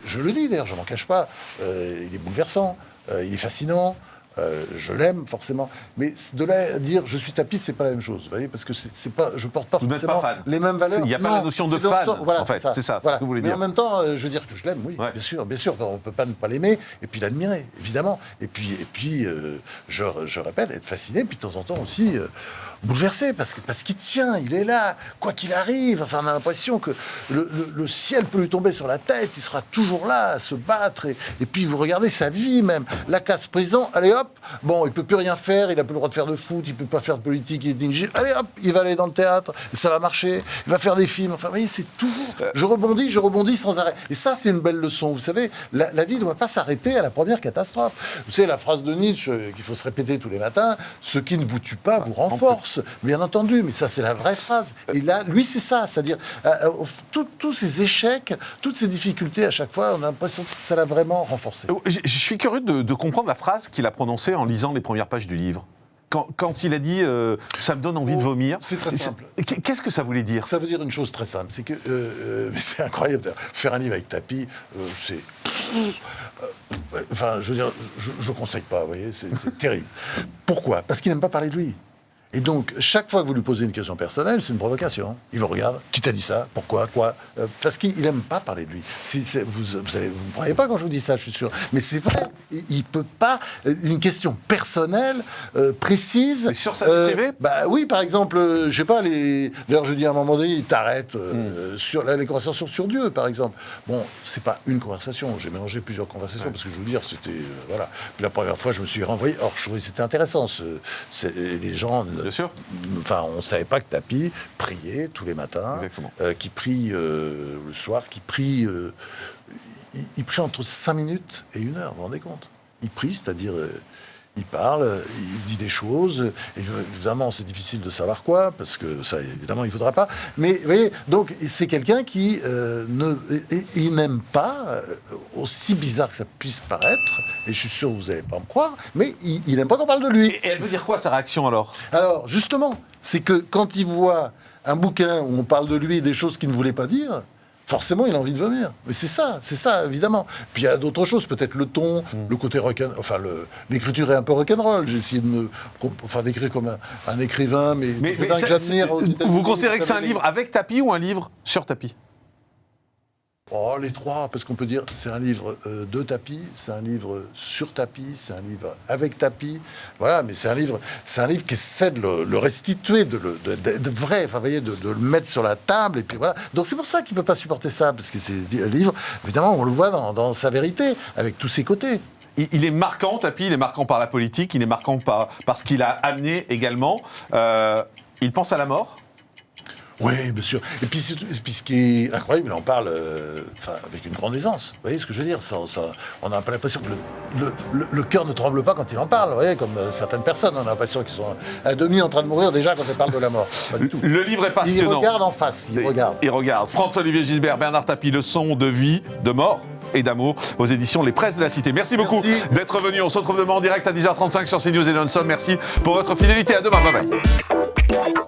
je le dis d'ailleurs, je m'en cache pas. Il est bouleversant, il est fascinant. Je l'aime forcément, mais de là à dire je suis tapiste, c'est pas la même chose, vous voyez, parce que c'est pas, je porte pas forcément les mêmes valeurs. Il n'y a pas la notion de fan. Voilà, en fait, c'est ça. Voilà. Ce que vous voulez mais dire. en même temps, je veux dire que je l'aime, oui, Ouais. bien sûr, on peut pas ne pas l'aimer et puis l'admirer, évidemment. Et puis, je répète, être fasciné, puis de temps en temps aussi. Bouleversé, parce qu'il tient, il est là, quoi qu'il arrive. Enfin, on a l'impression que le ciel peut lui tomber sur la tête, il sera toujours là à se battre. Et puis, vous regardez sa vie même, la casse prison, allez hop, bon, il peut plus rien faire, il a plus le droit de faire de foot, il peut pas faire de politique, il est dingue. Allez hop, il va aller dans le théâtre, et ça va marcher, il va faire des films. Enfin, vous voyez, c'est toujours. Je rebondis sans arrêt. Et ça, c'est une belle leçon. Vous savez, la vie ne doit pas s'arrêter à la première catastrophe. Vous savez, la phrase de Nietzsche qu'il faut se répéter tous les matins, ce qui ne vous tue pas vous renforce. Bien entendu, mais ça c'est la vraie phrase. Et là, lui c'est ça, c'est-à-dire tous ces échecs, toutes ces difficultés à chaque fois, on a l'impression que ça l'a vraiment renforcé. Je suis curieux de comprendre la phrase qu'il a prononcée en lisant les premières pages du livre. Quand il a dit « ça me donne envie de vomir », c'est très simple. Qu'est-ce que ça voulait dire ? Ça veut dire une chose très simple, c'est que mais c'est incroyable. Faire un livre avec tapis, c'est enfin, je veux dire, je conseille pas, vous voyez, c'est terrible. Pourquoi ? Parce qu'il n'aime pas parler de lui. Et donc, chaque fois que vous lui posez une question personnelle, c'est une provocation. Il vous regarde. Qui t'a dit ça ? Pourquoi ? Quoi ? Parce qu'il n'aime pas parler de lui. Vous ne croyez pas quand je vous dis ça, je suis sûr. Mais c'est vrai. Il ne peut pas... Une question personnelle, précise... Mais sur sa vie privée ? Bah oui, par exemple, je sais pas, d'ailleurs, je dis à un moment donné, il t'arrête sur les conversations sur Dieu, par exemple. Bon, c'est pas une conversation. J'ai mélangé plusieurs conversations, parce que je veux dire, c'était... voilà. Puis la première fois, je me suis renvoyé. Or, je trouvais que c'était intéressant. Les gens... Bien sûr. Enfin, on ne savait pas que Tapi priait tous les matins, qui prie le soir, qui prie... il prie entre 5 minutes et 1 heure, vous vous rendez compte ? Il prie, c'est-à-dire... il parle, il dit des choses. Évidemment, c'est difficile de savoir quoi, parce que ça, évidemment, il ne voudra pas. Mais, vous voyez, donc, c'est quelqu'un qui il n'aime pas, aussi bizarre que ça puisse paraître, et je suis sûr que vous n'allez pas me croire, mais il n'aime pas qu'on parle de lui. Et elle veut dire quoi, sa réaction, alors ? Alors, justement, c'est que quand il voit un bouquin où on parle de lui et des choses qu'il ne voulait pas dire... forcément, il a envie de vomir. Mais c'est ça, évidemment. Puis il y a d'autres choses, peut-être le ton, le côté rock'n'roll. Enfin, l'écriture est un peu rock'n'roll. J'ai essayé d'écrire comme un écrivain, mais écrivain que j'admire. Vous considérez que c'est un livre avec tapis ou un livre sur tapis ? Oh, les trois, parce qu'on peut dire c'est un livre de tapis, c'est un livre sur tapis, c'est un livre avec tapis. Voilà, mais c'est un livre qui essaie de le restituer, de vrai, enfin, vous voyez, de le mettre sur la table, et puis voilà. Donc c'est pour ça qu'il ne peut pas supporter ça, parce que c'est un livre, évidemment, on le voit dans sa vérité, avec tous ses côtés. Il est marquant, Tapi, il est marquant par la politique, il est marquant par ce qu'il a amené également. Il pense à la mort ? Oui, bien sûr. Et puis ce qui est incroyable, il en parle avec une grande aisance. Vous voyez ce que je veux dire ? On a un peu l'impression que le cœur ne tremble pas quand il en parle, vous voyez, comme certaines personnes. On a l'impression qu'ils sont à demi en train de mourir déjà quand ils parlent de la mort. Pas du tout. Le livre est passionnant. Il regarde en face, il regarde. François-Olivier Gisbert, Bernard Tapie, leçon de vie, de mort et d'amour aux éditions Les Presses de la Cité. Merci beaucoup d'être venu. On se retrouve demain en direct à 10h35 sur CNews et Non-Stop. Merci pour votre fidélité. À demain. Bye bye.